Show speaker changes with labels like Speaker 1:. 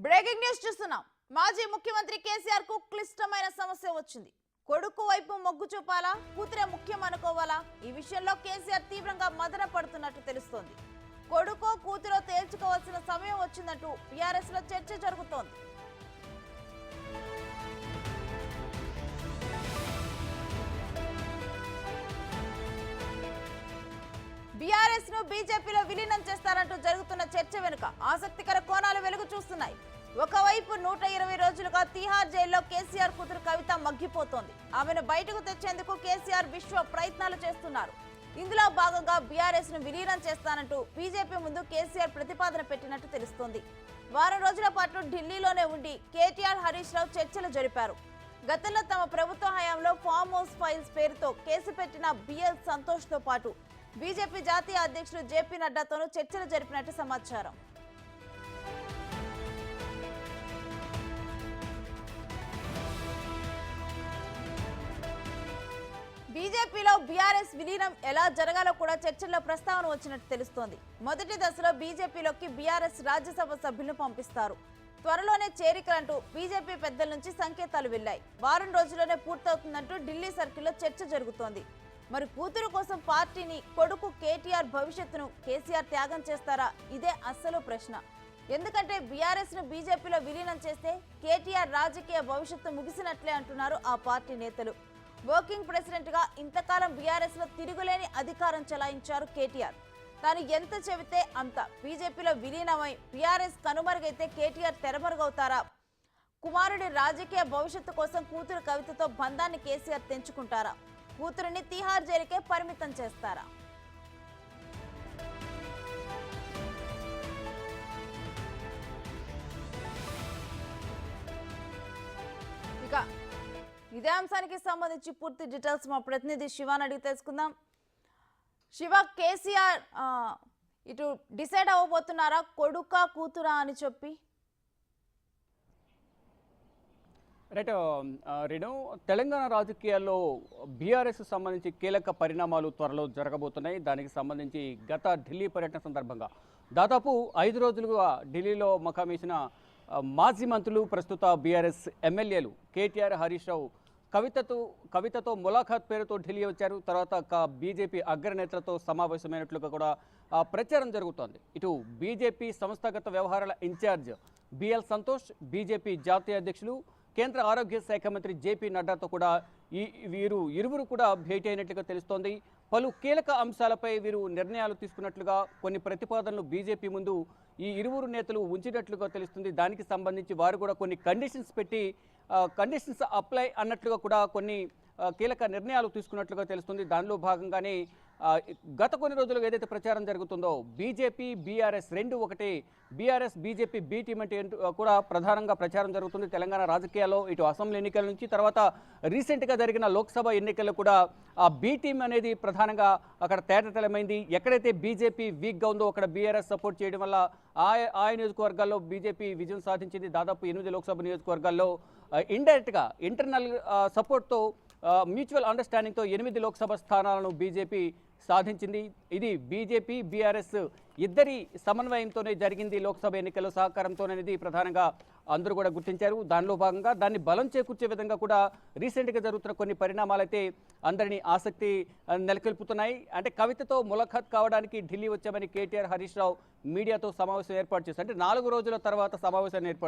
Speaker 1: Breaking news చూస్తున్నాం. మాజీ ముఖ్యమంత్రి కేసీఆర్ కు క్లిష్టమైన సమస్య వచ్చింది. కొడుకు వైపు మొగ్గు చూపాలా, కూతురే ముఖ్యం అనుకోవాలా? ఈ విషయంలో కేసీఆర్ తీవ్రంగా మదన పడుతున్నట్టు తెలుస్తోంది. కొడుకో కూతురో తేల్చుకోవాల్సిన సమయం వచ్చిందంటూ బీఆర్ఎస్ లో చర్చ జరుగుతోంది. బీఆర్ఎస్ ను బీజేపీలో విలీనం చేస్తారంటూ జరుగుతున్న చర్చ వెనుక ఆసక్తికర కోణాలు వెలుగు చూస్తున్నాయి. ఒకవైపు 120 రోజులుగా తిహార్ జైల్లో కేసీఆర్ కూతురు కవిత మగ్గిపోతోంది. ఆమెను బయటకు తెచ్చేందుకు కేసీఆర్ విశ్వ ప్రయత్నాలు చేస్తున్నారు. ఇందులో భాగంగా బీఆర్ఎస్ ను విలీనం చేస్తానంటూ బీజేపీ ముందు కేసీఆర్ ప్రతిపాదన పెట్టినట్టు తెలుస్తోంది. వారం రోజుల పాటు ఢిల్లీలోనే ఉండి కేటీఆర్, హరీష్ రావు చర్చలు జరిపారు. గతంలో తమ ప్రభుత్వ హయాంలో ఫామ్ హౌస్ ఫైల్స్ పేరుతో కేసు పెట్టిన బిఎల్ సంతోష్ తో పాటు బీజేపీ జాతీయ అధ్యక్షుడు జేపీ నడ్డాతోనూ చర్చలు జరిపినట్టు సమాచారం. బీజేపీలో బీఆర్ఎస్ విలీనం ఎలా జరగాలో కూడా చర్చల్లో ప్రస్తావన వచ్చినట్టు తెలుస్తోంది. మొదటి దశలో బీజేపీలోకి బీఆర్ఎస్ రాజ్యసభ సభ్యులను పంపిస్తారు. త్వరలోనే చేరికలంటూ బీజేపీ పెద్దల నుంచి సంకేతాలు వెళ్లాయి. వారం రోజుల్లోనే పూర్తవుతుందంటూ ఢిల్లీ సర్కిల్లో చర్చ జరుగుతోంది. మరి కూతురు కోసం పార్టీని, కొడుకు కేటీఆర్ భవిష్యత్తును కేసీఆర్ త్యాగం చేస్తారా? ఇదే అస్సలు ప్రశ్న. ఎందుకంటే బీఆర్ఎస్ ను బీజేపీలో విలీనం చేస్తే కేటీఆర్ రాజకీయ భవిష్యత్తు ముగిసినట్లే అంటున్నారు ఆ పార్టీ నేతలు. వర్కింగ్ ప్రెసిడెంట్ గా ఇంతకాలం బీఆర్ఎస్ లో తిరుగులేని అధికారం చెలాయించారు కేటీఆర్. తాను ఎంత చెబితే అంత. బీజేపీలో విలీనమై బీఆర్ఎస్ కనుమరుగైతే కేటీఆర్ తెరమరుగవుతారా? కుమారుడి రాజకీయ భవిష్యత్తు కోసం కూతురు కవితతో బంధాన్ని కేసీఆర్ తెంచుకుంటారా? కూతురుని తిహార్ జైలుకే పరిమితం చేస్తారా? ఇక ఇదే అంశానికి సంబంధించి పూర్తి డీటెయిల్స్ మా ప్రతినిధి శివాని అడిగి తెలుసుకుందాం. శివ, కేసీఆర్ ఇటు డిసైడ్ అవ్వబోతున్నారా కొడుకా కూతురా అని చెప్పి?
Speaker 2: రైట్ రేణు, తెలంగాణ రాజకీయాల్లో బీఆర్ఎస్ సంబంధించి కీలక పరిణామాలు త్వరలో జరగబోతున్నాయి. దానికి సంబంధించి గత ఢిల్లీ పర్యటన సందర్భంగా దాదాపు 5 రోజులుగా ఢిల్లీలో మకామేసిన మాజీ మంత్రులు, ప్రస్తుత బీఆర్ఎస్ ఎమ్మెల్యేలు కేటీఆర్, హరీష్ రావు కవితతో ములాఖాత్ పేరుతో ఢిల్లీ వచ్చారు. తర్వాత బీజేపీ అగ్రనేతలతో సమావేశమైనట్లుగా కూడా ప్రచారం జరుగుతోంది. ఇటు బీజేపీ సంస్థాగత వ్యవహారాల ఇన్ఛార్జ్ బిఎల్ సంతోష్, బీజేపీ జాతీయ అధ్యక్షులు, కేంద్ర ఆరోగ్య శాఖ మంత్రి జేపీ నడ్డాతో కూడా ఇరువురు కూడా భేటీ అయినట్లుగా తెలుస్తోంది. పలు కీలక అంశాలపై వీరు నిర్ణయాలు తీసుకున్నట్లుగా, కొన్ని ప్రతిపాదనలు బీజేపీ ముందు ఈ ఇరువురు నేతలు ఉంచినట్లుగా తెలుస్తుంది. దానికి సంబంధించి వారు కూడా కొన్ని కండిషన్స్ అప్లై అన్నట్లుగా కూడా కొన్ని కీలక నిర్ణయాలు తీసుకున్నట్లుగా తెలుస్తుంది. దానిలో భాగంగానే గత కొన్ని రోజులుగా ఏదైతే ప్రచారం జరుగుతుందో బీజేపీ బీఆర్ఎస్ రెండు ఒకటే, బీఆర్ఎస్ బీజేపీ బీ టీమ్ అంటే కూడా ప్రధానంగా ప్రచారం జరుగుతుంది తెలంగాణ రాజకీయాల్లో. ఇటు అసెంబ్లీ ఎన్నికల నుంచి తర్వాత రీసెంట్గా జరిగిన లోక్సభ ఎన్నికల్లో కూడా ఆ బీ టీమ్ అనేది ప్రధానంగా అక్కడ తేటతెల్లమైంది. ఎక్కడైతే బీజేపీ వీక్గా ఉందో అక్కడ బీఆర్ఎస్ సపోర్ట్ చేయడం వల్ల ఆ నియోజకవర్గాల్లో బీజేపీ విజయం సాధించింది. దాదాపు 8 లోక్సభ నియోజకవర్గాల్లో ఇండైరెక్ట్గా ఇంటర్నల్ సపోర్ట్తో, మ్యూచువల్ అండర్స్టాండింగ్తో 8 లోక్సభ స్థానాలను బీజేపీ సాధించింది. ఇది బీజేపీ బీఆర్ఎస్ ఇద్దరి సమన్వయంతోనే జరిగింది. లోక్సభ ఎన్నికల్లో సహకారంతోనేది ప్రధానంగా అందరూ కూడా గుర్తించారు. దానిలో భాగంగా దాన్ని బలం చేకూర్చే విధంగా కూడా రీసెంట్గా జరుగుతున్న కొన్ని పరిణామాలైతే అందరినీ ఆసక్తి నెలకొల్పుతున్నాయి. అంటే కవితతో ములాఖాత్ కావడానికి ఢిల్లీ వచ్చామని కేటీఆర్, హరీష్ రావు మీడియాతో సమావేశం ఏర్పాటు చేశారు. అంటే 4 రోజుల తర్వాత సమావేశాన్ని ఏర్పాటు